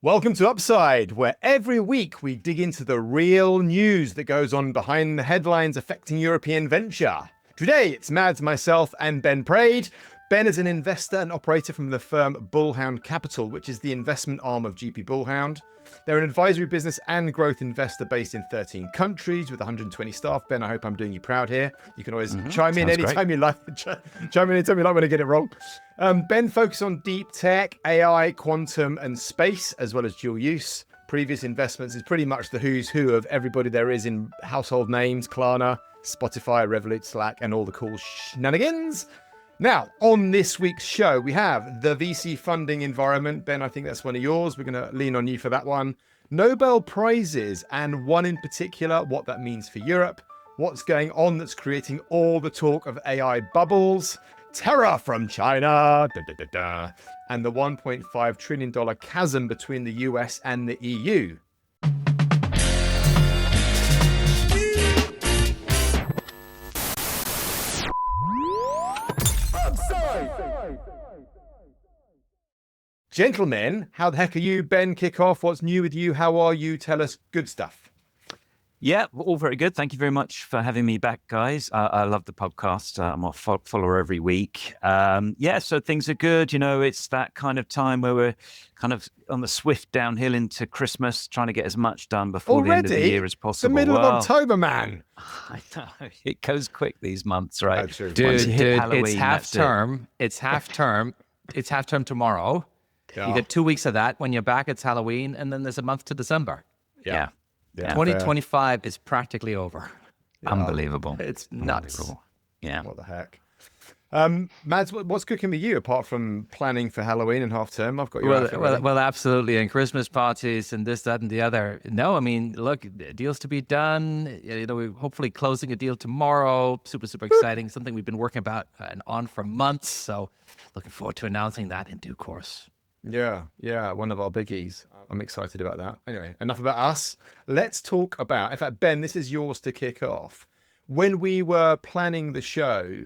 Welcome to Upside, where every week we dig into the real news that goes on behind the headlines affecting European venture. Today, it's Mads, myself, and Ben Prade. Ben is an investor and operator from the firm Bullhound Capital, which is the investment arm of GP Bullhound. They're an advisory business and growth investor based in 13 countries with 120 staff. Ben, I hope I'm doing you proud here. You can always chime in anytime you like. Chime in anytime you like when I get it wrong. Ben focuses on deep tech, AI, quantum, and space, as well as dual use. Previous investments is pretty much the who's who of everybody there is in household names: Klarna, Spotify, Revolut, Slack, and all the cool shenanigans. Now, on this week's show, we have the VC funding environment. Ben, I think that's one of yours. We're going to lean on you for that one. Nobel Prizes, and one in particular, what that means for Europe. What's going on that's creating all the talk of AI bubbles. Terror from China. And the $1.5 trillion chasm between the US and the EU. Gentlemen, how the heck are you? Ben, kick off. What's new with you? How are you? Tell us good stuff. Yeah, all very good. Thank you very much for having me back, guys. I love the podcast. I'm a follower every week. So things are good. You know, it's that kind of time where we're kind of on the swift downhill into Christmas, trying to get as much done before the end of the year as possible. The middle of October, man. I know. It goes quick these months, right? Dude, it's half term. It's half term. It's half term tomorrow. Yeah. You get 2 weeks of that. When you're back, it's Halloween, and then there's a month to December. Yeah. 2025 is practically over. Yeah. Unbelievable. It's nuts. Unbelievable. Yeah. What the heck? Mads, what's cooking with you apart from planning for Halloween and half term? I've got your well, absolutely. And Christmas parties and this, that, and the other. No, I mean, look, deals to be done. You know, we're hopefully closing a deal tomorrow. Super exciting. Something we've been working about and on for months. So looking forward to announcing that in due course. Yeah, one of our biggies. I'm excited about that. Anyway, enough about us. Let's talk about, in fact, Ben, this is yours to kick off. When we were planning the show,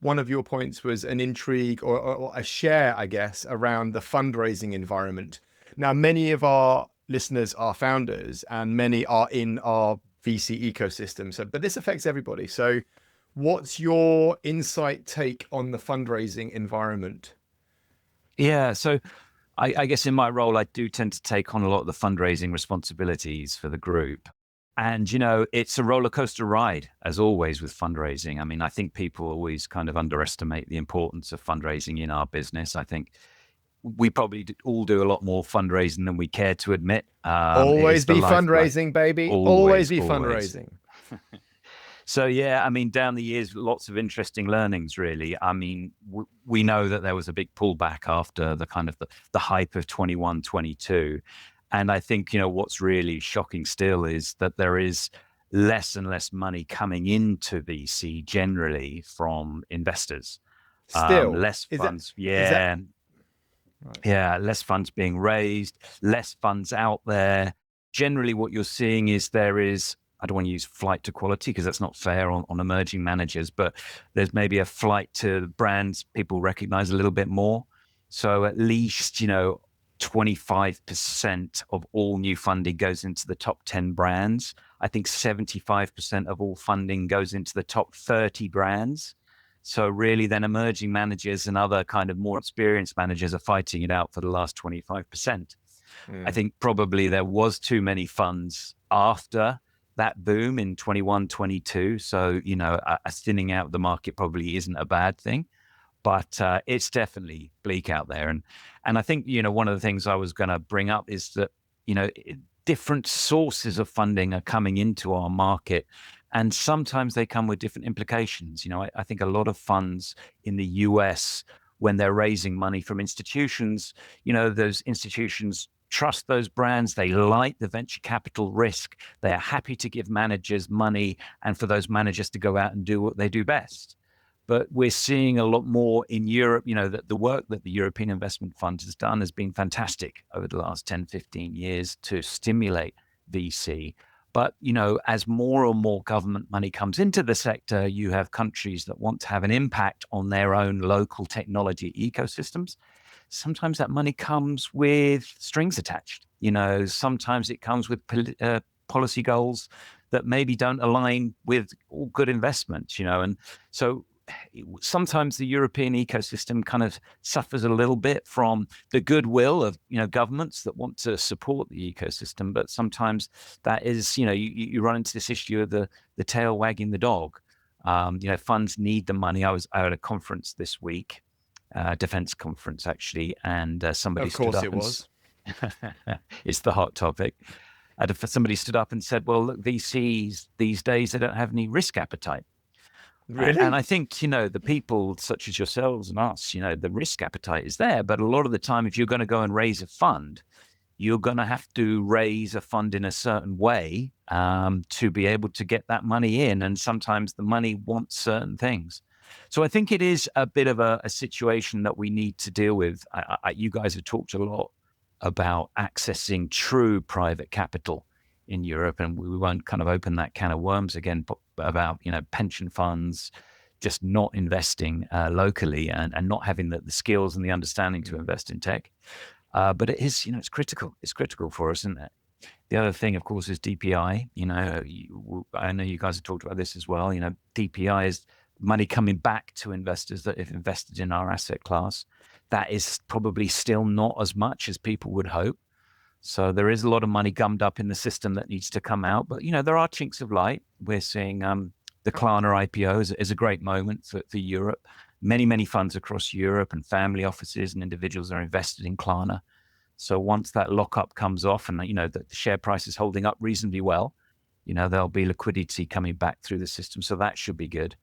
one of your points was an intrigue or a share, I guess, around the fundraising environment. Now, many of our listeners are founders and many are in our VC ecosystem. But this affects everybody. So what's your insight take on the fundraising environment? Yeah, so I guess in my role, I do tend to take on a lot of the fundraising responsibilities for the group. And, you know, it's a roller coaster ride, as always, with fundraising. I mean, I think people always kind of underestimate the importance of fundraising in our business. I think we probably all do a lot more fundraising than we care to admit. Always be fundraising, baby. Always be fundraising. So, yeah, I mean, down the years, lots of interesting learnings, really. I mean, we know that there was a big pullback after the kind of the hype of 21, 22. And I think, you know, what's really shocking still is that there is less and less money coming into VC generally from investors. Still? Less funds. Less funds being raised, less funds out there. Generally, what you're seeing is there is, I don't want to use flight to quality because that's not fair on emerging managers, but there's maybe a flight to brands people recognize a little bit more. So at least, you know, 25% of all new funding goes into the top 10 brands. I think 75% of all funding goes into the top 30 brands. So really then emerging managers and other kind of more experienced managers are fighting it out for the last 25%. I think probably there was too many funds after that boom in 21, 22. So, you know, a thinning out of the market probably isn't a bad thing, but it's definitely bleak out there. And I think, you know, one of the things I was going to bring up is that, you know, different sources of funding are coming into our market, and sometimes they come with different implications. You know, I think a lot of funds in the US, when they're raising money from institutions, you know, those institutions trust those brands. They like the venture capital risk. They are happy to give managers money and for those managers to go out and do what they do best. But we're seeing a lot more in Europe, you know, that the work that the European Investment Fund has done has been fantastic over the last 10, 15 years to stimulate VC. But, you know, as more and more government money comes into the sector, you have countries that want to have an impact on their own local technology ecosystems. sometimes that money comes with strings attached. Sometimes it comes with policy goals that maybe don't align with all good investments, and so sometimes the European ecosystem kind of suffers a little bit from the goodwill of governments that want to support the ecosystem, but sometimes that is you run into this issue of the tail wagging the dog. Funds need the money. I was at a conference this week, defense conference actually, and somebody Of course stood up it was. it's the hot topic. Somebody stood up and said, well, look, VCs these days, they don't have any risk appetite. Really? And I think, the people such as yourselves and us, the risk appetite is there. But a lot of the time, if you're going to go and raise a fund, you're going to have to raise a fund in a certain way to be able to get that money in. And sometimes the money wants certain things. So I think it is a bit of a situation that we need to deal with. You guys have talked a lot about accessing true private capital in Europe, and we won't kind of open that can of worms again, but about pension funds just not investing locally and not having the skills and the understanding to invest in tech. But it is, it's critical. It's critical for us, isn't it? The other thing, of course, is DPI. I know you guys have talked about this as well. DPI is money coming back to investors that have invested in our asset class. That is probably still not as much as people would hope. So there is a lot of money gummed up in the system that needs to come out. But, there are chinks of light. We're seeing the Klarna IPO is a great moment for Europe. Many, many funds across Europe and family offices and individuals are invested in Klarna. So once that lockup comes off and, the share price is holding up reasonably well, there'll be liquidity coming back through the system. So that should be good.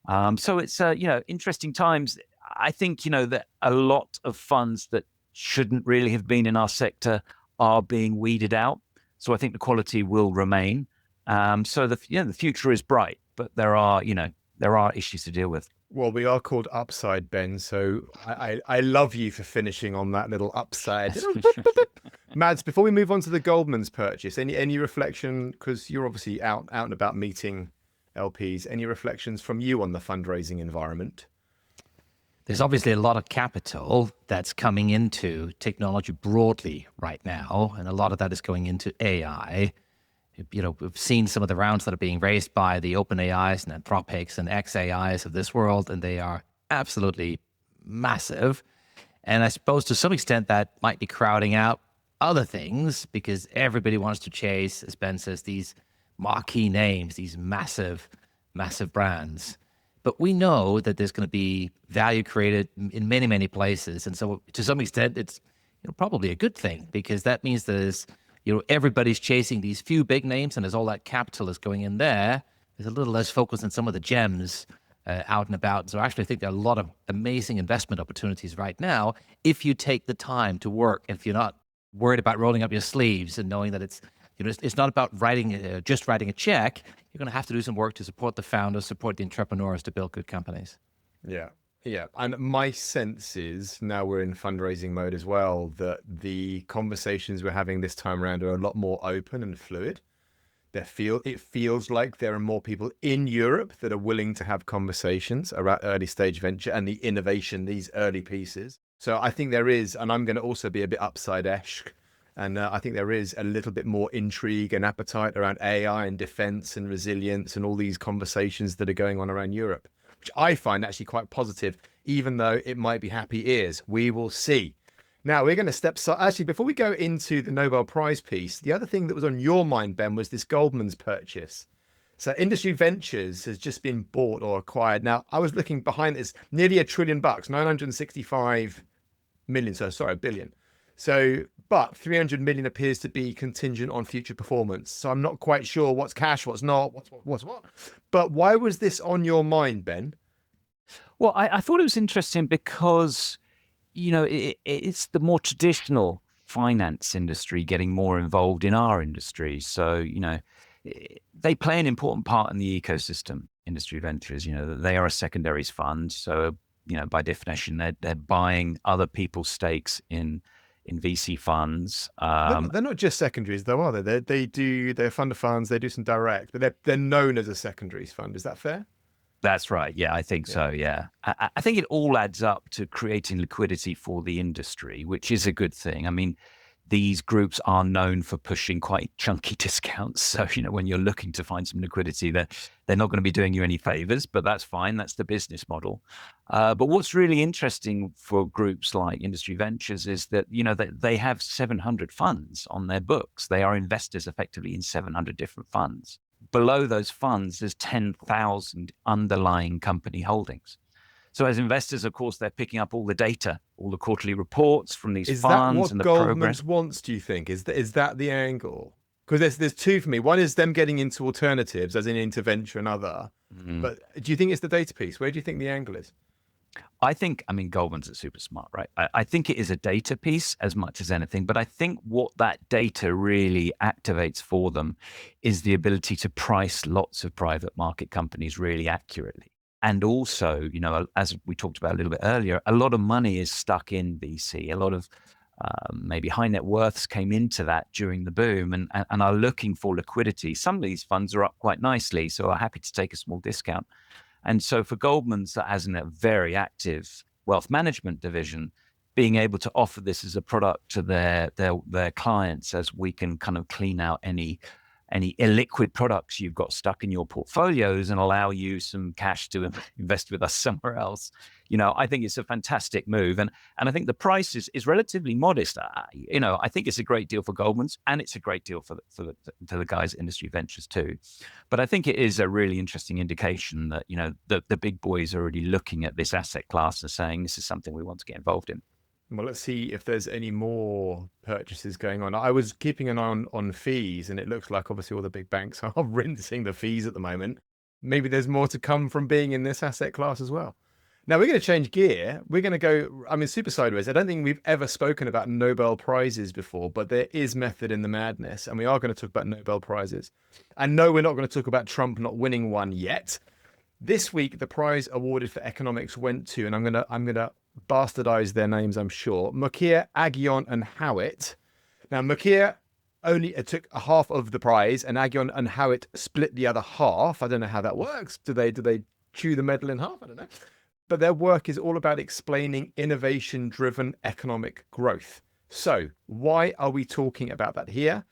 So it's, interesting times. I think, that a lot of funds that shouldn't really have been in our sector are being weeded out. So I think the quality will remain. So the future is bright, but there are issues to deal with. Well, we are called Upside, Ben. So I love you for finishing on that little upside. Mads, before we move on to the Goldman's purchase, any reflection, because you're obviously out and about meeting LPs, any reflections from you on the fundraising environment? There's obviously a lot of capital that's coming into technology broadly right now, and a lot of that is going into AI. We've seen some of the rounds that are being raised by the OpenAIs and Anthropics and XAIs of this world, and they are absolutely massive. And I suppose to some extent that might be crowding out other things because everybody wants to chase, as Ben says, these marquee names, these massive, massive brands. But we know that there's going to be value created in many, many places. And so to some extent, it's probably a good thing because that means there's, everybody's chasing these few big names and as all that capital is going in there, there's a little less focus on some of the gems out and about. So actually, I think there are a lot of amazing investment opportunities right now if you take the time to work, if you're not worried about rolling up your sleeves and knowing that it's not about just writing a check. You're going to have to do some work to support the founders, support the entrepreneurs to build good companies. Yeah. And my sense is, now we're in fundraising mode as well, that the conversations we're having this time around are a lot more open and fluid. It feels like there are more people in Europe that are willing to have conversations around early stage venture and the innovation, these early pieces. So I think there is, and I'm going to also be a bit upside-esque. And I think there is a little bit more intrigue and appetite around AI and defense and resilience and all these conversations that are going on around Europe, which I find actually quite positive, even though it might be happy ears. We will see. Now, we're going to actually, before we go into the Nobel Prize piece, the other thing that was on your mind, Ben, was this Goldman's purchase. So Industry Ventures has just been bought or acquired. Now, I was looking behind this, nearly $1 trillion, 965 million, billion. So, but 300 million appears to be contingent on future performance. So I'm not quite sure what's cash, what's not, what's what. But why was this on your mind, Ben? Well, I thought it was interesting because, it's the more traditional finance industry getting more involved in our industry. So, they play an important part in the ecosystem, Industry Ventures. They are a secondaries fund. So, by definition, they're buying other people's stakes in VC funds. They're not just secondaries, though, are they? They're fund of funds. They do some direct, but they're known as a secondaries fund. Is that fair? That's right. Yeah, I think so. Yeah. I think it all adds up to creating liquidity for the industry, which is a good thing. I mean, these groups are known for pushing quite chunky discounts. So, when you're looking to find some liquidity, they're not going to be doing you any favors, but that's fine. That's the business model. But what's really interesting for groups like Industry Ventures is that, they have 700 funds on their books. They are investors effectively in 700 different funds. Below those funds, there's 10,000 underlying company holdings. So as investors, of course, they're picking up all the data, all the quarterly reports from these funds and the progress. Is that what Goldman's wants, do you think? Is that the angle? Because there's two for me. One is them getting into alternatives, as in into venture and other. But do you think it's the data piece? Where do you think the angle is? Goldman's are super smart, right? I think it is a data piece as much as anything, but I think what that data really activates for them is the ability to price lots of private market companies really accurately. And also, as we talked about a little bit earlier, a lot of money is stuck in VC. A lot of maybe high net worths came into that during the boom and are looking for liquidity. Some of these funds are up quite nicely, so are happy to take a small discount. And so for Goldman's, that has a very active wealth management division, being able to offer this as a product to their clients, as we can kind of clean out any illiquid products you've got stuck in your portfolios and allow you some cash to invest with us somewhere else. I think it's a fantastic move. And I think the price is relatively modest. I think it's a great deal for Goldman's, and it's a great deal for the guys at Industry Ventures too. But I think it is a really interesting indication that, the big boys are already looking at this asset class and saying, this is something we want to get involved in. Well, let's see if there's any more purchases going on. I was keeping an eye on fees, and it looks like obviously all the big banks are rinsing the fees at the moment. Maybe there's more to come from being in this asset class as well. Now we're going to change gear. We're going to go, super sideways. I don't think we've ever spoken about Nobel Prizes before, but there is method in the madness, and we are going to talk about Nobel Prizes. And no, we're not going to talk about Trump not winning one yet. This week, the prize awarded for economics went to, and I'm gonna bastardize their names, I'm sure, Mechanicscreative, Aghion, and Howitt. Now, Mechanicscreative only took a half of the prize, and Aghion and Howitt split the other half. I don't know how that works. Do they chew the medal in half? I don't know. But their work is all about explaining innovation-driven economic growth. So why are we talking about that here?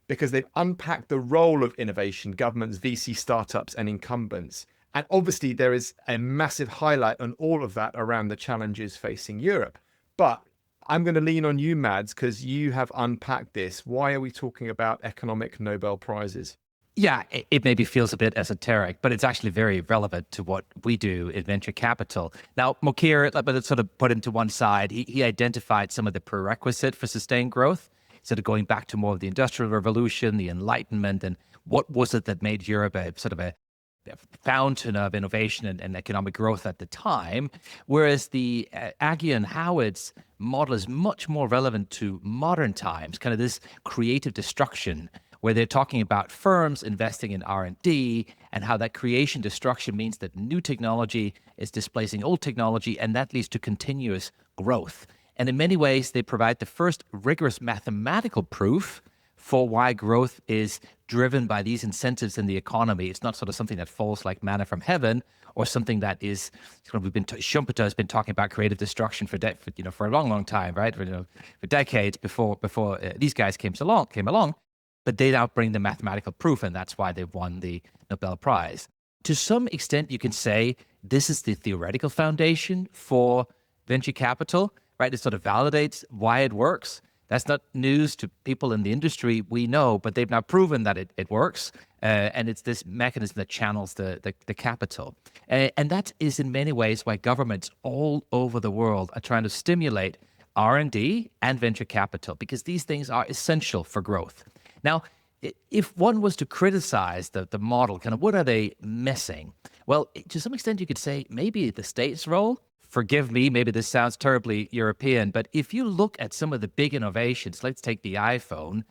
Because they've unpacked the role of innovation, governments, VC startups, and incumbents. And obviously, there is a massive highlight on all of that around the challenges facing Europe. But I'm going to lean on you, Mads, because you have unpacked this. Why are we talking about economic Nobel Prizes? Yeah, it maybe feels a bit esoteric, but it's actually very relevant to what we do in venture capital. Now, Mokir, let's sort of put him to one side. He identified some of the prerequisite for sustained growth, sort of going back to more of the Industrial Revolution, the Enlightenment, and what was it that made Europe a fountain of innovation and economic growth at the time, whereas the Aghion Howitt's model is much more relevant to modern times, kind of this creative destruction, where they're talking about firms investing in R&D and how that creation destruction means that new technology is displacing old technology, and that leads to continuous growth. And in many ways, they provide the first rigorous mathematical proof for why growth is driven by these incentives in the economy. It's not sort of something that falls like manna from heaven, or something that is, Schumpeter has been talking about creative destruction for a long time, right? For decades before these guys came along. But they now bring the mathematical proof, and that's why they've won the Nobel Prize. To some extent, you can say this is the theoretical foundation for venture capital, right? It sort of validates why it works. That's not news to people in the industry, we know, but they've now proven that it works. And it's this mechanism that channels the capital. And that is in many ways why governments all over the world are trying to stimulate R&D and venture capital, because these things are essential for growth. Now, if one was to criticize the model, kind of what are they missing? Well, to some extent, you could say maybe the state's role. Forgive me, maybe this sounds terribly European, but if you look at some of the big innovations, let's take the iPhone,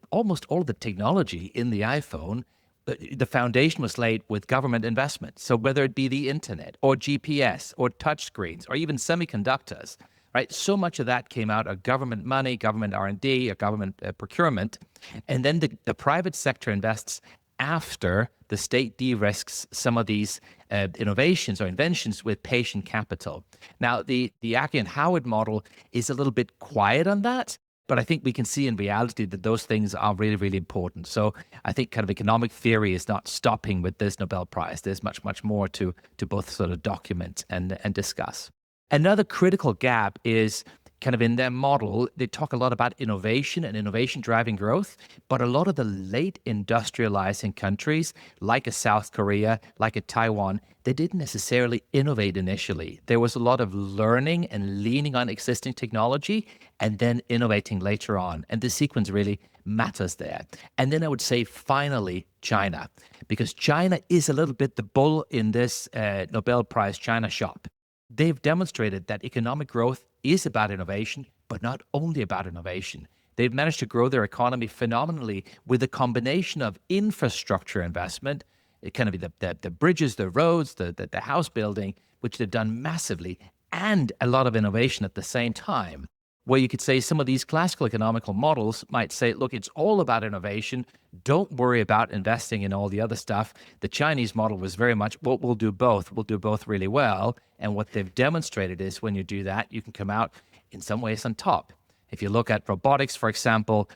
almost all the technology in the iPhone, the foundation was laid with government investment. So whether it be the internet or GPS or touchscreens or even semiconductors, right? So much of that came out of government money, government R&D, or government procurement. And then the private sector invests after the state de-risks some of these innovations or inventions with patient capital. Now, the Aghion Howitt model is a little bit quiet on that, but I think we can see in reality that those things are really, really important. So I think kind of economic theory is not stopping with this Nobel Prize. There's much, much more to both sort of document and discuss. Another critical gap is kind of in their model, they talk a lot about innovation and innovation driving growth, but a lot of the late industrializing countries, like a South Korea, like a Taiwan, they didn't necessarily innovate initially. There was a lot of learning and leaning on existing technology and then innovating later on. And the sequence really matters there. And then I would say finally, China, because China is a little bit the bull in this Nobel Prize China shop. They've demonstrated that economic growth is about innovation, but not only about innovation. They've managed to grow their economy phenomenally with a combination of infrastructure investment, it kind of be the bridges, the roads, the house building, which they've done massively, and a lot of innovation at the same time. Where you could say some of these classical economical models might say, look, it's all about innovation. Don't worry about investing in all the other stuff. The Chinese model was very much, well, we'll do both. We'll do both really well. And what they've demonstrated is when you do that, you can come out in some ways on top. If you look at robotics, for example,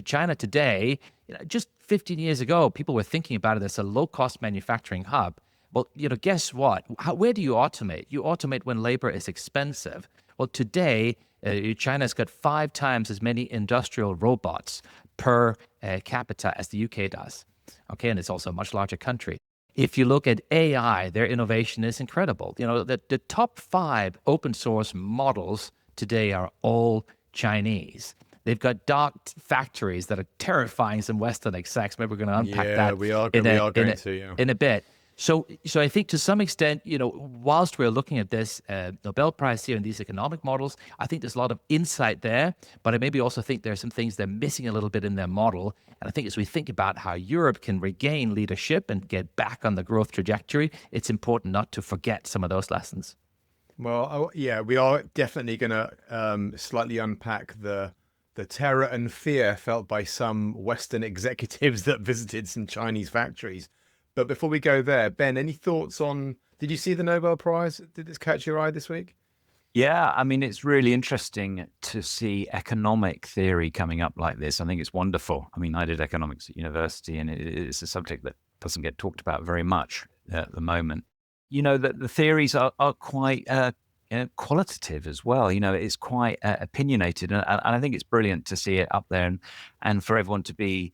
China today, just 15 years ago, people were thinking about it as a low-cost manufacturing hub. Well, guess what? Where do you automate? You automate when labor is expensive. Well, today, China's got 5 times as many industrial robots per capita as the UK does. Okay, and it's also a much larger country. If you look at AI, their innovation is incredible. The top 5 open source models today are all Chinese. They've got dark factories that are terrifying some Western execs. Maybe we're going to unpack that in a bit. So I think to some extent, whilst we're looking at this Nobel Prize here and these economic models, I think there's a lot of insight there, but I maybe also think there are some things they're missing a little bit in their model. And I think as we think about how Europe can regain leadership and get back on the growth trajectory, it's important not to forget some of those lessons. Well, yeah, we are definitely going to slightly unpack the terror and fear felt by some Western executives that visited some Chinese factories. But before we go there, Ben, any thoughts on, did you see the Nobel Prize? Did this catch your eye this week? Yeah, I mean, it's really interesting to see economic theory coming up like this. I think it's wonderful. I mean, I did economics at university, and it's a subject that doesn't get talked about very much at the moment. That the theories are quite qualitative as well. It's quite opinionated, and I think it's brilliant to see it up there and for everyone to be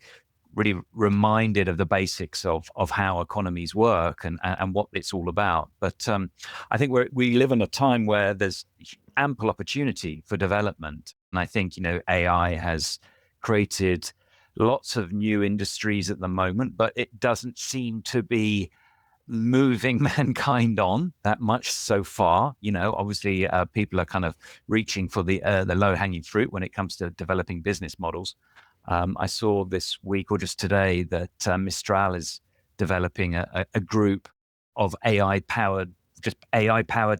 really reminded of the basics of how economies work and what it's all about. But I think we live in a time where there's ample opportunity for development. And I think, AI has created lots of new industries at the moment, but it doesn't seem to be moving mankind on that much so far. Obviously people are kind of reaching for the low-hanging fruit when it comes to developing business models. I saw this week or just today that Mistral is developing a group of AI-powered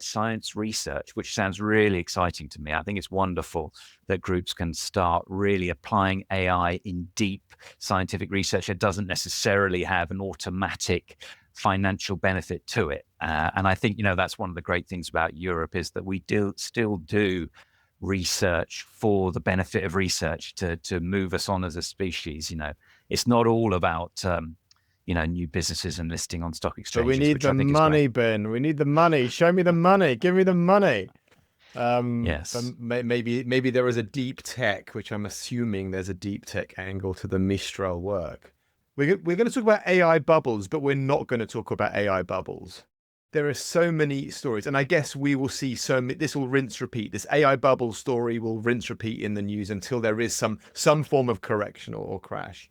science research, which sounds really exciting to me. I think it's wonderful that groups can start really applying AI in deep scientific research. It doesn't necessarily have an automatic financial benefit to it. And I think, that's one of the great things about Europe is that we still do research for the benefit of research to move us on as a species. It's not all about new businesses and listing on stock exchanges. But we need the money, Ben. We need the money. Show me the money. Give me the money. Yes. Maybe there is a deep tech, which I'm assuming there's a deep tech angle to the Mistral work. We're going to talk about AI bubbles, but we're not going to talk about AI bubbles. There are so many stories, and I guess we will see this will rinse repeat. This AI bubble story will rinse repeat in the news until there is some form of correction or crash.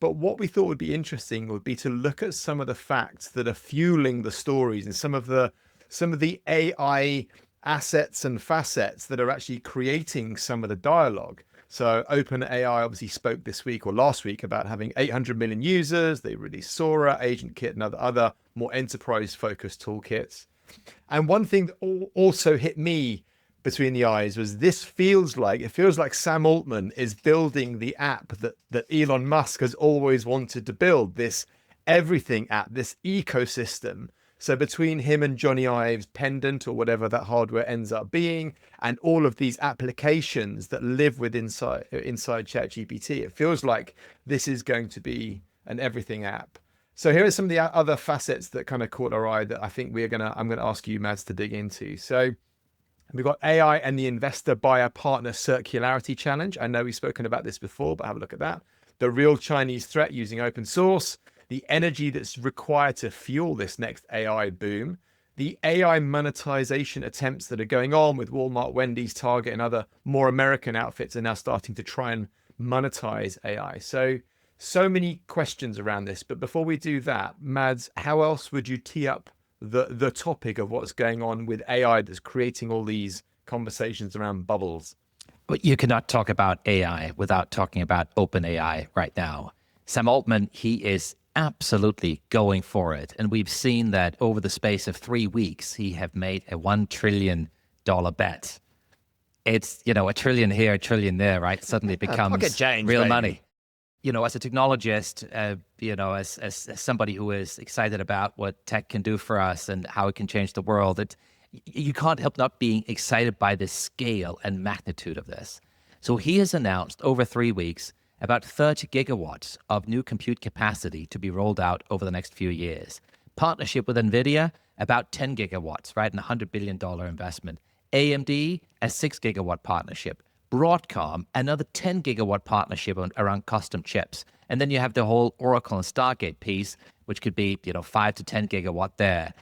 But what we thought would be interesting would be to look at some of the facts that are fueling the stories and some of the AI assets and facets that are actually creating some of the dialogue. So OpenAI obviously spoke this week or last week about having 800 million users. They released Sora, Agent Kit, and other more enterprise-focused toolkits. And one thing that also hit me between the eyes was it feels like Sam Altman is building the app that Elon Musk has always wanted to build, this everything app, this ecosystem. So between him and Johnny Ive's pendant, or whatever that hardware ends up being, and all of these applications that live inside ChatGPT, it feels like this is going to be an everything app. So here are some of the other facets that kind of caught our eye that I think I'm going to ask you, Mads, to dig into. So we've got AI and the investor buyer partner circularity challenge. I know we've spoken about this before, but have a look at that. The real Chinese threat using open source, the energy that's required to fuel this next AI boom, the AI monetization attempts that are going on with Walmart, Wendy's, Target, and other more American outfits are now starting to try and monetize AI. So many questions around this. But before we do that, Mads, how else would you tee up the topic of what's going on with AI that's creating all these conversations around bubbles? But you cannot talk about AI without talking about OpenAI right now. Sam Altman, he is absolutely going for it. And we've seen that over the space of 3 weeks, he have made a $1 trillion bet. It's, a trillion here, a trillion there, right? Suddenly it becomes pocket change, real baby. money. As a technologist, as somebody who is excited about what tech can do for us and how it can change the world, you can't help not being excited by the scale and magnitude of this. So he has announced over 3 weeks about 30 gigawatts of new compute capacity to be rolled out over the next few years. Partnership with NVIDIA, about 10 gigawatts, right? And $100 billion investment. AMD, a 6 gigawatt partnership. Broadcom, another 10 gigawatt partnership around custom chips. And then you have the whole Oracle and Stargate piece, which could be, 5 to 10 gigawatt there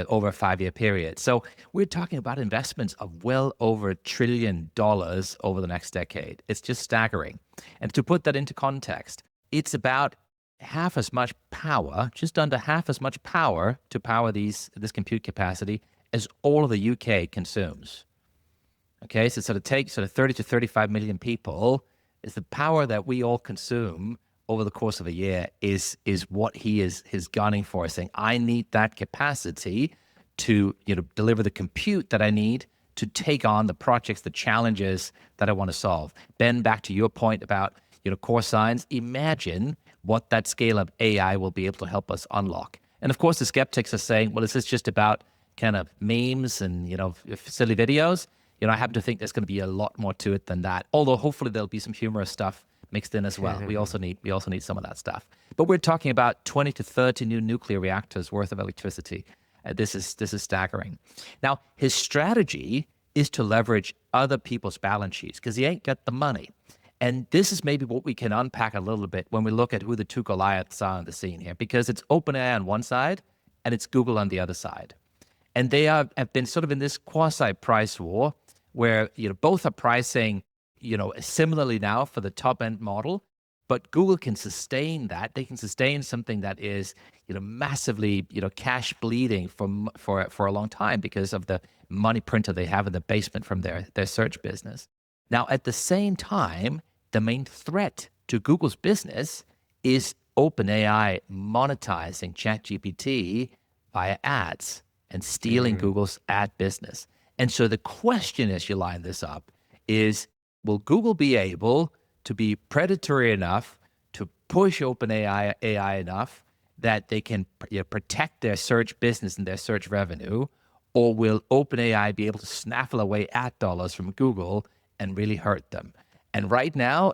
over a 5-year period. So we're talking about investments of well over $1 trillion over the next decade. It's just staggering. And to put that into context, it's about half as much power, just under half as much power to power this compute capacity as all of the UK consumes. Okay, so take 30 to 35 million people is the power that we all consume over the course of a year is what he is gunning for, saying, I need that capacity to deliver the compute that I need to take on the projects, the challenges that I want to solve. Ben, back to your point about core science, imagine what that scale of AI will be able to help us unlock. And of course, the skeptics are saying, well, is this just about kind of memes and silly videos? I happen to think there's going to be a lot more to it than that. Although hopefully there'll be some humorous stuff mixed in as well. We also need some of that stuff. But we're talking about 20 to 30 new nuclear reactors worth of electricity. This is staggering. Now, his strategy is to leverage other people's balance sheets because he ain't got the money. And this is maybe what we can unpack a little bit when we look at who the two Goliaths are on the scene here, because it's OpenAI on one side and it's Google on the other side. And they have been sort of in this quasi-price war where both are pricing similarly now for the top end model, but Google can sustain that. They can sustain something that is massively cash bleeding for a long time because of the money printer they have in the basement from their search business. Now, at the same time, the main threat to Google's business is OpenAI monetizing ChatGPT via ads and stealing Google's ad business. And so the question as you line this up is, will Google be able to be predatory enough to push OpenAI enough that they can protect their search business and their search revenue? Or will OpenAI be able to snaffle away ad dollars from Google and really hurt them? And right now,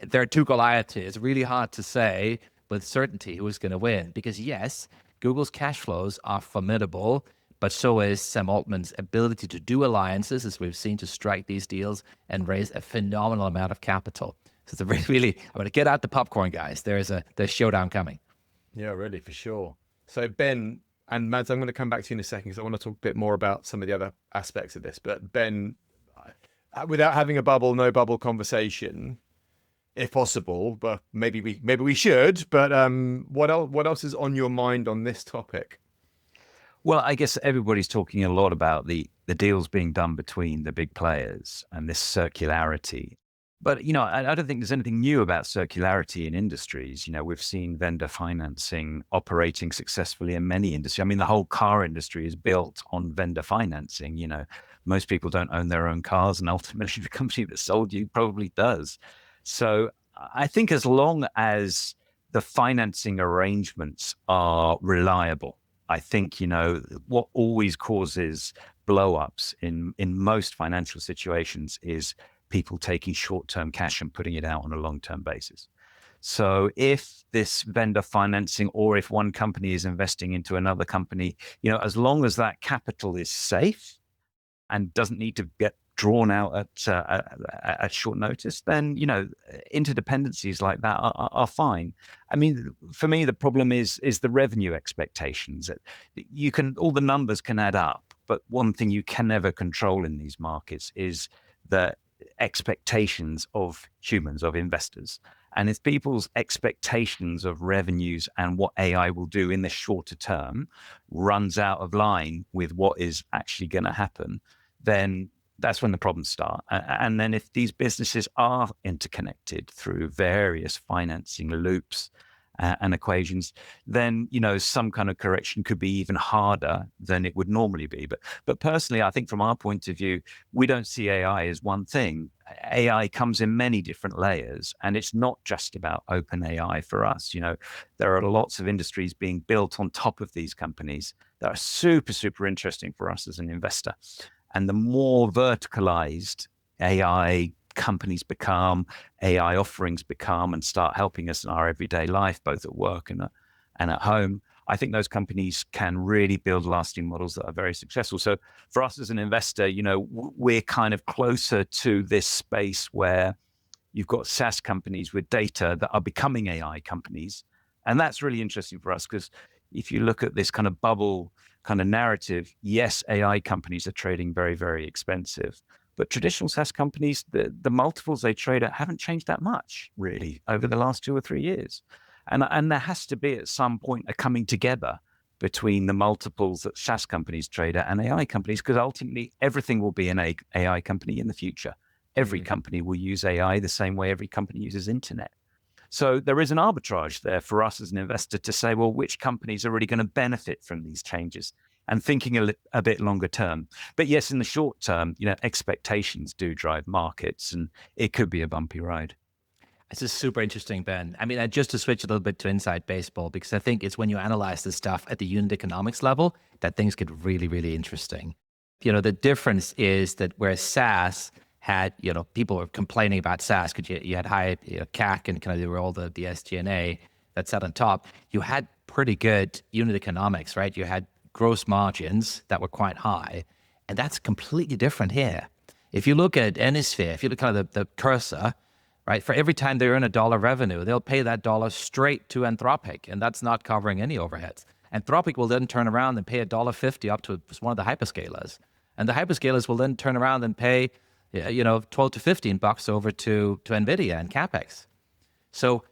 there are two Goliaths here. It's really hard to say with certainty who is going to win because yes, Google's cash flows are formidable, but so is Sam Altman's ability to do alliances, as we've seen, to strike these deals and raise a phenomenal amount of capital. So it's a really, I'm going to get out the popcorn, guys. There's showdown coming. Yeah, really, for sure. So Ben and Mads, I'm going to come back to you in a second because I want to talk a bit more about some of the other aspects of this. But Ben, without having a bubble, no bubble conversation, if possible, but maybe we should. But what else is on your mind on this topic? Well, I guess everybody's talking a lot about the deals being done between the big players and this circularity. But, I don't think there's anything new about circularity in industries. We've seen vendor financing operating successfully in many industries. I mean, the whole car industry is built on vendor financing. Most people don't own their own cars, and ultimately the company that sold you probably does. So I think as long as the financing arrangements are reliable, I think, what always causes blow-ups in most financial situations is people taking short-term cash and putting it out on a long-term basis. So if this vendor financing, or if one company is investing into another company, as long as that capital is safe and doesn't need to get drawn out at short notice, then interdependencies like that are fine. I mean, for me, the problem is the revenue expectations. All the numbers can add up, but one thing you can never control in these markets is the expectations of humans, of investors. And if people's expectations of revenues and what AI will do in the shorter term runs out of line with what is actually going to happen, then that's when the problems start. And then if these businesses are interconnected through various financing loops and equations, then, some kind of correction could be even harder than it would normally be. But personally, I think from our point of view, we don't see AI as one thing. AI comes in many different layers, and it's not just about OpenAI for us. There are lots of industries being built on top of these companies that are super, super interesting for us as an investor. And the more verticalized AI companies become, AI offerings become, and start helping us in our everyday life, both at work and at home, I think those companies can really build lasting models that are very successful. So for us as an investor, we're kind of closer to this space where you've got SaaS companies with data that are becoming AI companies. And that's really interesting for us, because if you look at this kind of bubble kind of narrative, yes, AI companies are trading very, very expensive. But traditional SaaS companies, the multiples they trade at haven't changed that much, really, over the last 2 or 3 years. And there has to be at some point a coming together between the multiples that SaaS companies trade at and AI companies, because ultimately everything will be an AI company in the future. Every company will use AI the same way every company uses internet. So there is an arbitrage there for us as an investor to say, well, which companies are really going to benefit from these changes, and thinking a bit longer term. But yes, in the short term, expectations do drive markets, and it could be a bumpy ride. This is super interesting, Ben. I mean, just to switch a little bit to inside baseball, because I think it's when you analyze this stuff at the unit economics level that things get really, really interesting. The difference is that where SaaS had, people were complaining about SaaS because you had high CAC and kind of there were all the SG&A that sat on top. You had pretty good unit economics, right? You had gross margins that were quite high, and that's completely different here. If you look at Anysphere, if you look kind of the cursor, right, for every time they earn $1 revenue, they'll pay that dollar straight to Anthropic, and that's not covering any overheads. Anthropic will then turn around and pay $1.50 up to one of the hyperscalers, and the hyperscalers will then turn around and pay 12 to $15 over to NVIDIA and CapEx. So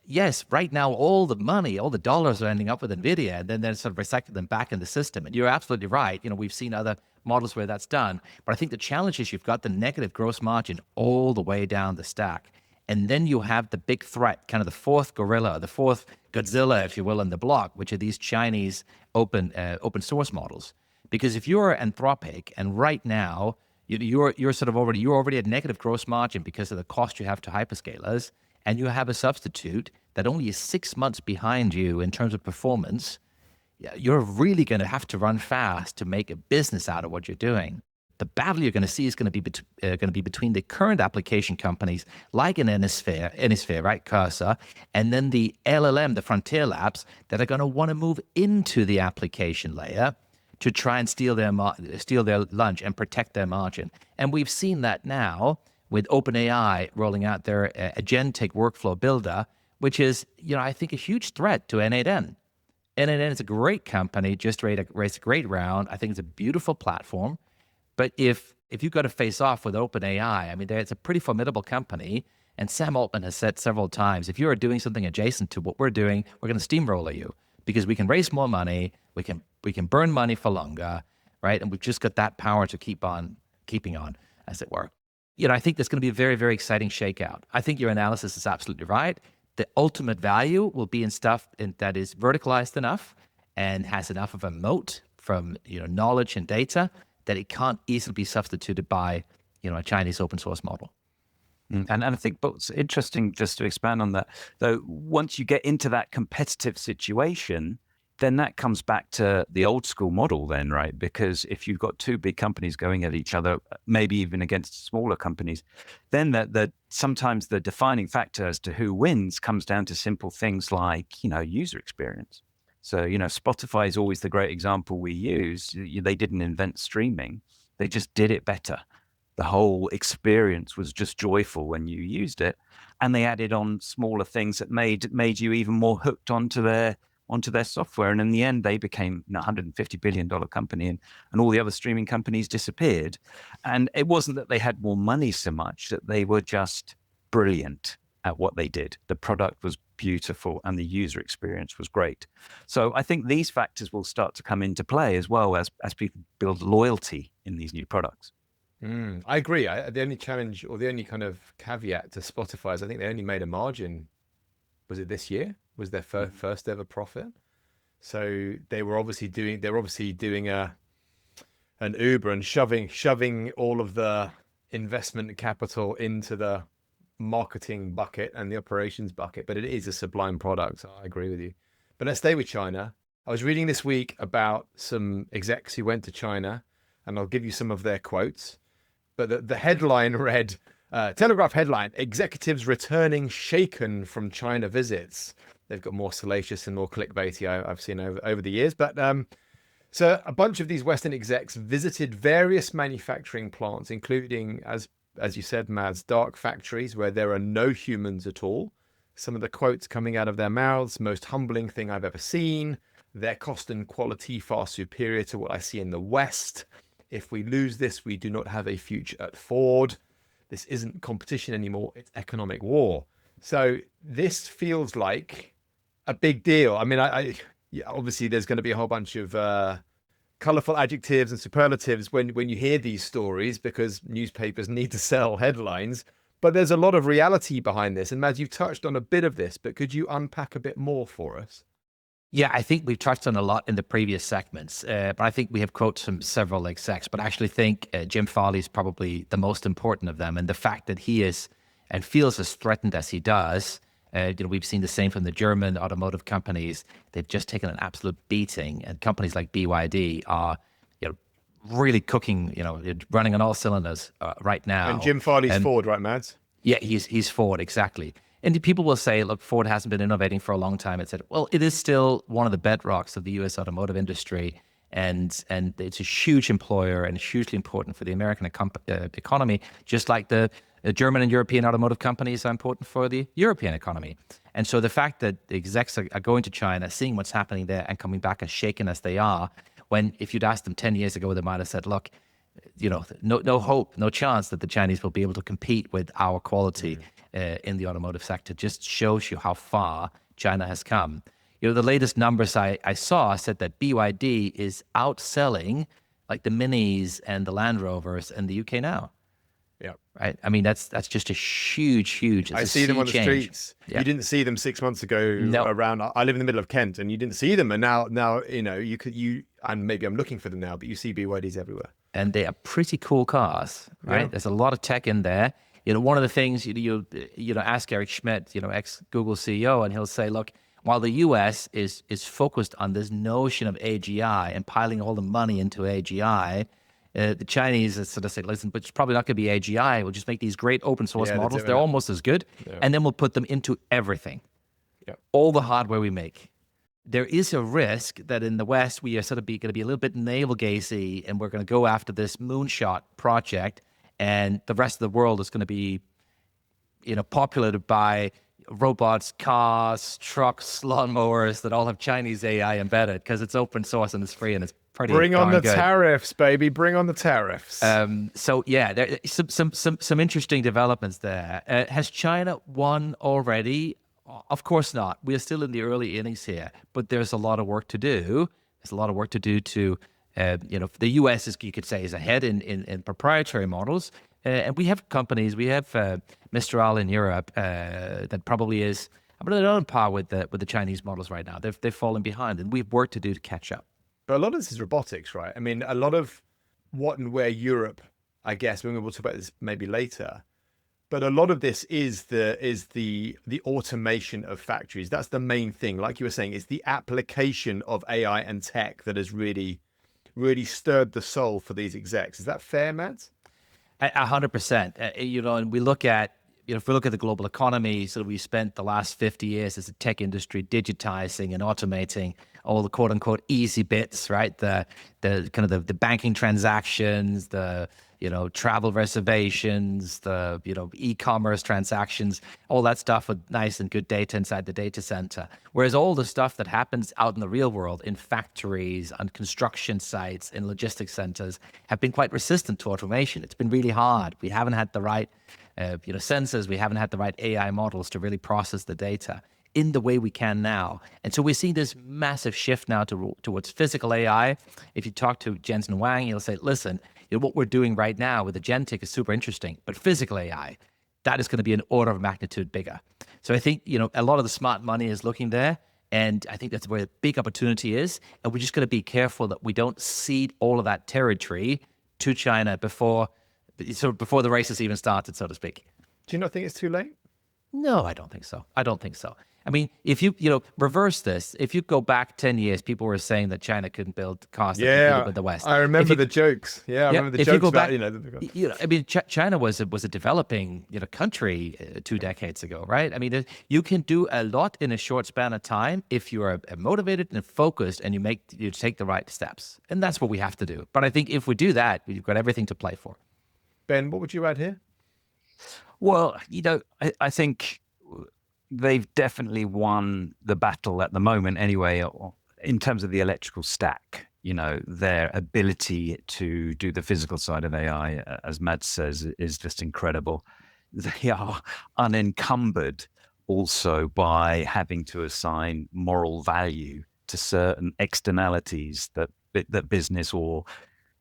yes, right now, all the money, all the dollars are ending up with NVIDIA, and then they're sort of recycling them back in the system. And you're absolutely right. We've seen other models where that's done. But I think the challenge is you've got the negative gross margin all the way down the stack. And then you have the big threat, kind of the fourth gorilla, the fourth Godzilla, if you will, in the block, which are these Chinese open source models. Because if you're Anthropic, and right now, you're already at negative gross margin because of the cost you have to hyperscalers, and you have a substitute that only is 6 months behind you in terms of performance, you're really going to have to run fast to make a business out of what you're doing. The battle you're going to see is going to be between the current application companies like an Anysphere, right, Cursor, and then the LLM, the frontier labs, that are going to want to move into the application layer to try and steal their lunch and protect their margin. And we've seen that now with OpenAI rolling out their agentic workflow builder, which is, I think a huge threat to N8N. N8N is a great company, just raised a great round. I think it's a beautiful platform. But if you've got to face off with OpenAI, I mean, it's a pretty formidable company. And Sam Altman has said several times, if you are doing something adjacent to what we're doing, we're going to steamroller you, because we can raise more money, we can burn money for longer, right? And we've just got that power to keep on keeping on, as it were. I think there's going to be a very, very exciting shakeout. I think your analysis is absolutely right. The ultimate value will be in stuff that is verticalized enough and has enough of a moat from knowledge and data that it can't easily be substituted by, a Chinese open source model. And I think what's interesting, just to expand on that, though, once you get into that competitive situation, then that comes back to the old school model then, right? Because if you've got two big companies going at each other, maybe even against smaller companies, then sometimes the defining factor as to who wins comes down to simple things like, user experience. So, Spotify is always the great example we use. They didn't invent streaming. They just did it better. The whole experience was just joyful when you used it. And they added on smaller things that made you even more hooked onto their software. And in the end, they became a $150 billion company, and all the other streaming companies disappeared. And it wasn't that they had more money so much, that they were just brilliant at what they did. The product was beautiful and the user experience was great. So I think these factors will start to come into play as well as people build loyalty in these new products. I agree. The only challenge or the only kind of caveat to Spotify is I think they only made a margin. Was it this year? Was their first ever profit? So they were obviously doing an Uber and shoving all of the investment capital into the marketing bucket and the operations bucket. But it is a sublime product. So I agree with you. But let's stay with China. I was reading this week about some execs who went to China, and I'll give you some of their quotes. But the headline read, Telegraph headline, executives returning shaken from China visits. They've got more salacious and more clickbaity I've seen over the years. But so a bunch of these Western execs visited various manufacturing plants, including, as you said, Mads, dark factories where there are no humans at all. Some of the quotes coming out of their mouths, most humbling thing I've ever seen. Their cost and quality far superior to what I see in the West. If we lose this, we do not have a future at Ford. This isn't competition anymore, it's economic war. So this feels like a big deal. I mean, obviously there's going to be a whole bunch of colorful adjectives and superlatives when you hear these stories, because newspapers need to sell headlines. But there's a lot of reality behind this. And Mads, you've touched on a bit of this, but could you unpack a bit more for us? Yeah, I think we've touched on a lot in the previous segments, but I think we have quotes from several execs, but I actually think Jim Farley is probably the most important of them. And the fact that he is and feels as threatened as he does, we've seen the same from the German automotive companies. They've just taken an absolute beating, and companies like BYD are really cooking, running on all cylinders right now. And Jim Farley's Ford, right, Mads? Yeah, he's Ford, exactly. And people will say, look, Ford hasn't been innovating for a long time, et cetera. Well, it is still one of the bedrocks of the U.S. automotive industry, and it's a huge employer and hugely important for the American economy, just like the German and European automotive companies are important for the European economy. And so the fact that the execs are going to China, seeing what's happening there, and coming back as shaken as they are, when if you'd asked them 10 years ago, they might have said, look, no hope, no chance that the Chinese will be able to compete with our quality in the automotive sector. Just shows you how far China has come. The latest numbers I saw said that BYD is outselling like the Minis and the Land Rovers in the UK now. Yeah. Right. I mean, that's just a huge. I see them on the streets. Yeah. You didn't see them 6 months ago around. I live in the middle of Kent, and you didn't see them. And now and maybe I'm looking for them now, but you see BYDs everywhere. And they are pretty cool cars, right? Yeah. There's a lot of tech in there. One of the things you ask Eric Schmidt, ex Google CEO, and he'll say, look, while the U.S. is focused on this notion of AGI and piling all the money into AGI, the Chinese sort of say, listen, but it's probably not going to be AGI. We'll just make these great open source models. They're almost as good. Yeah. And then we'll put them into everything, all the hardware we make. There is a risk that in the West, we are sort of going to be a little bit navel-gazy, and we're going to go after this moonshot project, and the rest of the world is going to be, populated by robots, cars, trucks, lawnmowers that all have Chinese AI embedded because it's open source and it's free and it's pretty. Bring on the good. Tariffs, baby! Bring on the tariffs. So yeah, there some interesting developments there. Has China won already? Of course not. We are still in the early innings here, but there's a lot of work to do. There's a lot of work to do to, the U.S. is, you could say, is ahead in proprietary models. And we have companies, we have Mistral in Europe that probably is, but they're on par with the Chinese models right now. They've fallen behind, and we have work to do to catch up. But a lot of this is robotics, right? I mean, a lot of what and where Europe, I guess, when we'll talk about this maybe later. But a lot of this is the automation of factories. That's the main thing. Like you were saying, it's the application of AI and tech that has really stirred the soul for these execs. Is that fair, Matt? 100%. And we look at, if we look at the global economy, so we spent the last 50 years as a tech industry digitizing and automating all the quote unquote easy bits, right? The kind of the banking transactions, the travel reservations, the e-commerce transactions, all that stuff with nice and good data inside the data center. Whereas all the stuff that happens out in the real world, in factories, on construction sites, in logistics centers, have been quite resistant to automation. It's been really hard. We haven't had the right sensors. We haven't had the right AI models to really process the data in the way we can now. And so we're seeing this massive shift now towards physical AI. If you talk to Jensen Huang, he'll say, listen, what we're doing right now with agentic is super interesting, but physical AI, that is going to be an order of magnitude bigger. So I think, a lot of the smart money is looking there. And I think that's where the big opportunity is. And we're just going to be careful that we don't cede all of that territory to China before the race has even started, so to speak. Do you not think it's too late? No, I don't think so. I mean, if you reverse this, if you go back 10 years, people were saying that China couldn't build cars that could compete with the West. I remember the jokes. Yeah, I remember the jokes about, I mean, China was a developing, country 2 decades ago, right? I mean, you can do a lot in a short span of time if you are motivated and focused and you take the right steps. And that's what we have to do. But I think if we do that, we've got everything to play for. Ben, what would you add here? Well, I think they've definitely won the battle at the moment anyway, in terms of the electrical stack. Their ability to do the physical side of AI, as Mads says, is just incredible. They are unencumbered also by having to assign moral value to certain externalities that business or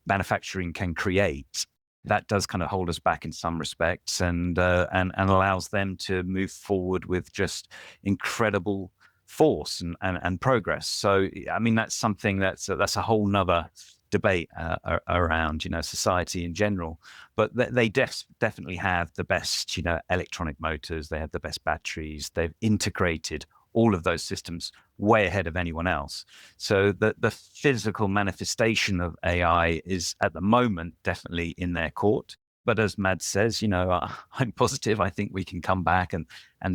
manufacturing can create. That does kind of hold us back in some respects, and allows them to move forward with just incredible force and progress. So, I mean, that's something that's a whole nother debate around, society in general. But they definitely have the best, electronic motors. They have the best batteries. They've integrated all of those systems way ahead of anyone else. So the physical manifestation of AI is at the moment definitely in their court. But as Mads says, I'm positive. I think we can come back, and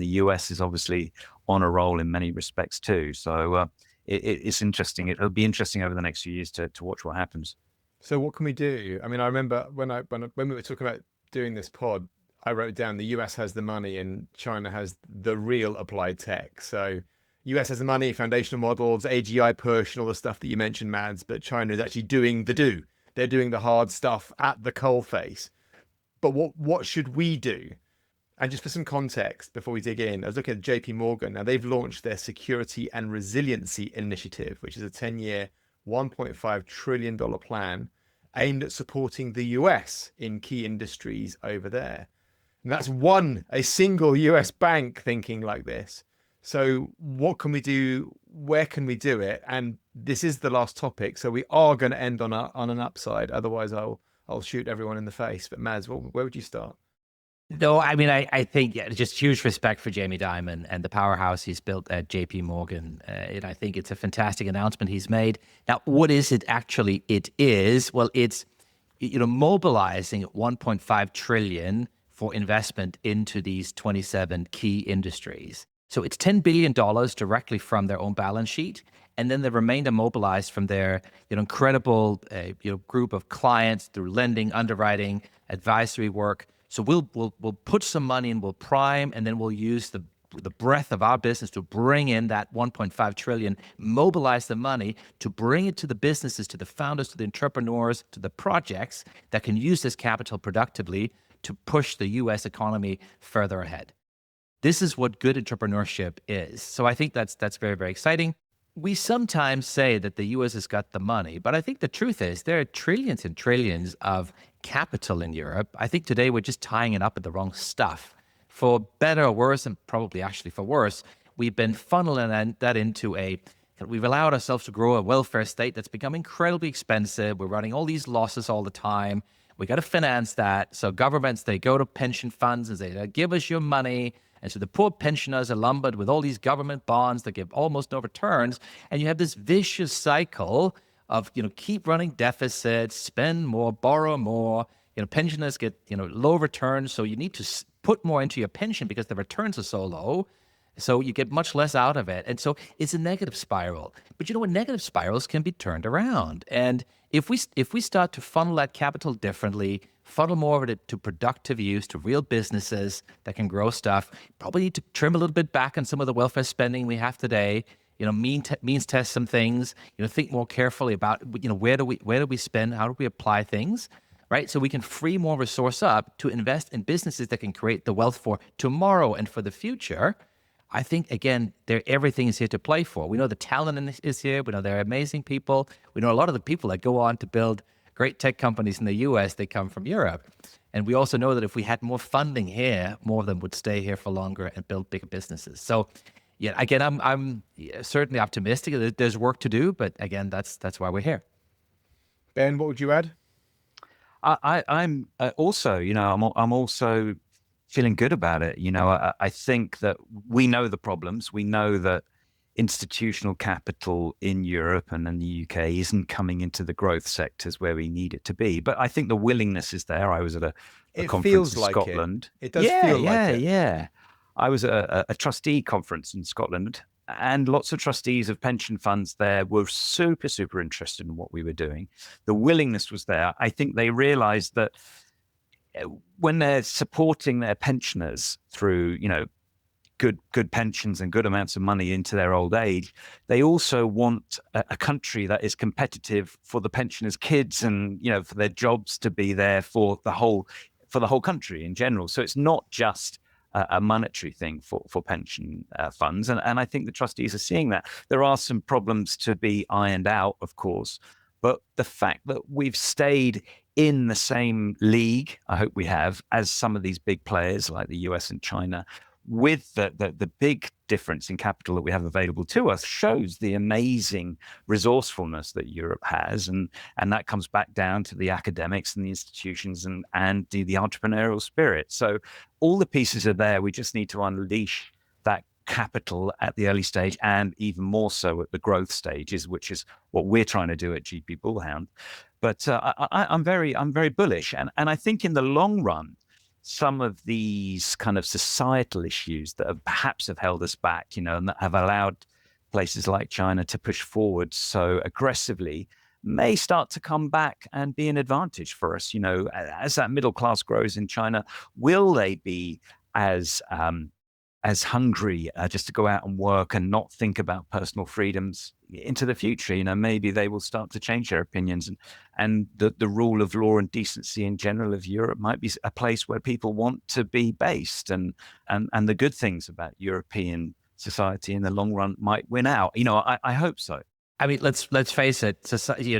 the US is obviously on a roll in many respects too. So it's interesting. It'll be interesting over the next few years to watch what happens. So what can we do? I mean, I remember when we were talking about doing this pod, I wrote down the US has the money and China has the real applied tech. So US has the money, foundational models, AGI push, and all the stuff that you mentioned, Mads, but China is actually doing the do. They're doing the hard stuff at the coalface. But what should we do? And just for some context, before we dig in, I was looking at JP Morgan. Now they've launched their Security and Resiliency Initiative, which is a 10-year, $1.5 trillion plan aimed at supporting the US in key industries over there. And that's a single US bank thinking like this. So what can we do? Where can we do it? And this is the last topic, so we are going to end on an upside. Otherwise, I'll shoot everyone in the face. But Mads, where would you start? No, I mean, I think just huge respect for Jamie Dimon and the powerhouse he's built at JP Morgan. And I think it's a fantastic announcement he's made. Now, what is it actually? It is, well, it's mobilizing 1.5 trillion for investment into these 27 key industries. So it's $10 billion directly from their own balance sheet, and then the remainder mobilized from their incredible group of clients through lending, underwriting, advisory work. So we'll put some money and we'll prime, and then we'll use the breadth of our business to bring in that 1.5 trillion, mobilize the money to bring it to the businesses, to the founders, to the entrepreneurs, to the projects that can use this capital productively to push the US economy further ahead. This is what good entrepreneurship is. So I think that's very, very exciting. We sometimes say that the US has got the money, but I think the truth is there are trillions and trillions of capital in Europe. I think today we're just tying it up with the wrong stuff. For better or worse, and probably actually for worse, we've been funneling that into a we've allowed ourselves to grow a welfare state that's become incredibly expensive. We're running all these losses all the time. We got to finance that. So governments, they go to pension funds and say, give us your money. And so the poor pensioners are lumbered with all these government bonds that give almost no returns. And you have this vicious cycle of, keep running deficits, spend more, borrow more. Pensioners get, low returns. So you need to put more into your pension because the returns are so low. So you get much less out of it. And so it's a negative spiral. But negative spirals can be turned around. And if we start to funnel that capital differently, funnel more of it to productive use, to real businesses that can grow stuff, probably need to trim a little bit back on some of the welfare spending we have today, means test some things, think more carefully about, where do we spend, how do we apply things, right? So we can free more resource up to invest in businesses that can create the wealth for tomorrow and for the future. I think, again, everything is here to play for. We know the talent is here. We know there are amazing people. We know a lot of the people that go on to build great tech companies in the US, they come from Europe. And we also know that if we had more funding here, more of them would stay here for longer and build bigger businesses. So, yeah, again, I'm certainly optimistic. There's work to do, but again, that's why we're here. Ben, what would you add? I'm also, I'm also feeling good about it. I think that we know the problems. We know that institutional capital in Europe and in the UK isn't coming into the growth sectors where we need it to be. But I think the willingness is there. I was at a conference in Scotland. It does feel like it. Yeah. I was at a trustee conference in Scotland, and lots of trustees of pension funds there were super, super interested in what we were doing. The willingness was there. I think they realized that when they're supporting their pensioners through, good pensions and good amounts of money into their old age, they also want a country that is competitive for the pensioners' kids and, for their jobs to be there for the whole country in general. So it's not just a monetary thing for pension funds. And I think the trustees are seeing that. There are some problems to be ironed out, of course, but the fact that we've stayed in the same league, I hope we have, as some of these big players like the US and China, with the big difference in capital that we have available to us, shows the amazing resourcefulness that Europe has. And that comes back down to the academics and the institutions and the entrepreneurial spirit. So all the pieces are there. We just need to unleash that capital at the early stage and even more so at the growth stages, which is what we're trying to do at GP Bullhound. But I'm very bullish. And I think in the long run, some of these kind of societal issues that have held us back, and that have allowed places like China to push forward so aggressively, may start to come back and be an advantage for us. As that middle class grows in China, will they be as hungry just to go out and work and not think about personal freedoms into the future? Maybe they will start to change their opinions, and the rule of law and decency in general of Europe might be a place where people want to be based, and the good things about European society in the long run might win out. I hope so. I mean, let's face it.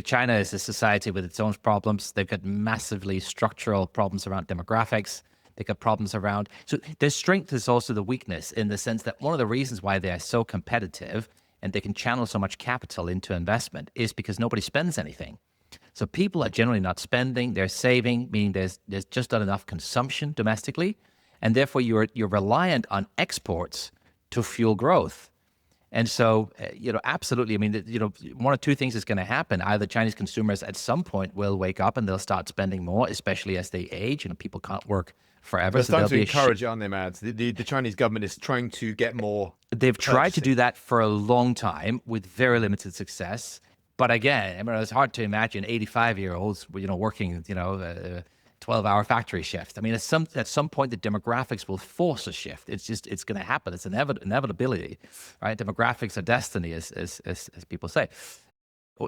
China is a society with its own problems. They've got massively structural problems around demographics. They got problems around. So their strength is also the weakness, in the sense that one of the reasons why they are so competitive and they can channel so much capital into investment is because nobody spends anything. So people are generally not spending, they're saving, meaning there's just not enough consumption domestically. And therefore you're reliant on exports to fuel growth. And so, absolutely. I mean, one or two things is going to happen. Either Chinese consumers at some point will wake up and they'll start spending more, especially as they age. People can't work forever. They're starting to encourage it, aren't they, Mads? The Chinese government is trying to get more. They've tried to do that for a long time with very limited success. But again, it's hard to imagine 85-year-olds, working, 12-hour factory shift. I mean, at some point, the demographics will force a shift. It's going to happen. It's inevitability, right? Demographics are destiny, as people say.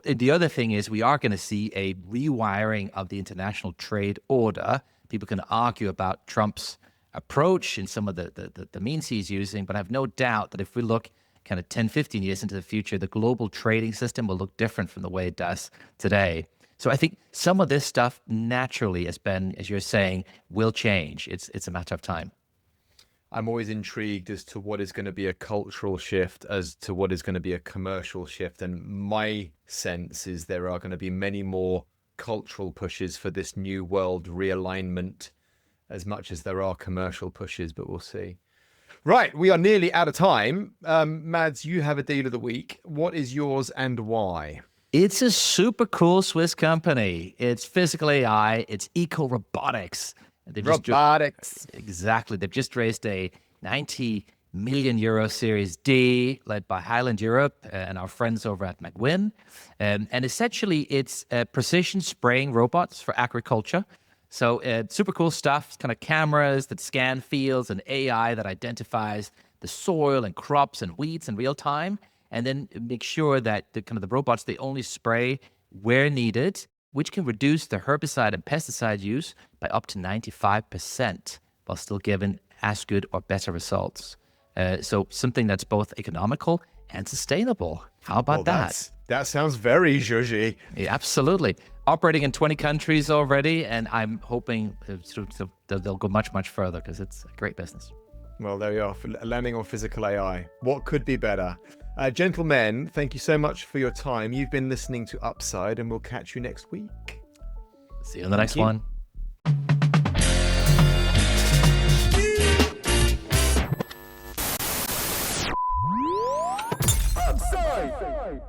The other thing is we are going to see a rewiring of the international trade order. People can argue about Trump's approach and some of the means he's using, but I have no doubt that if we look kind of 10, 15 years into the future, the global trading system will look different from the way it does today. So I think some of this stuff naturally, as Ben, as you're saying, will change. It's a matter of time. I'm always intrigued as to what is going to be a cultural shift as to what is going to be a commercial shift. And my sense is there are going to be many more cultural pushes for this new world realignment as much as there are commercial pushes, but we'll see. Right, we are nearly out of time. Mads, you have a deal of the week. What is yours and why? It's a super cool Swiss company. It's physical AI. It's eco-robotics. Robotics. Exactly. They've just raised a 90 million euro Series D led by Highland Europe and our friends over at McWin. And essentially, it's precision spraying robots for agriculture. So super cool stuff, kind of cameras that scan fields and AI that identifies the soil and crops and weeds in real time. And then make sure that the robots, they only spray where needed, which can reduce the herbicide and pesticide use by up to 95% while still giving as good or better results. So something that's both economical and sustainable. How about that? That sounds very zhuzhy. Yeah, absolutely. Operating in 20 countries already, and I'm hoping they'll go much, much further because it's a great business. Well, there you are, landing on physical AI. What could be better? Gentlemen, thank you so much for your time. You've been listening to Upside, and we'll catch you next week. See you in the next one. Upside!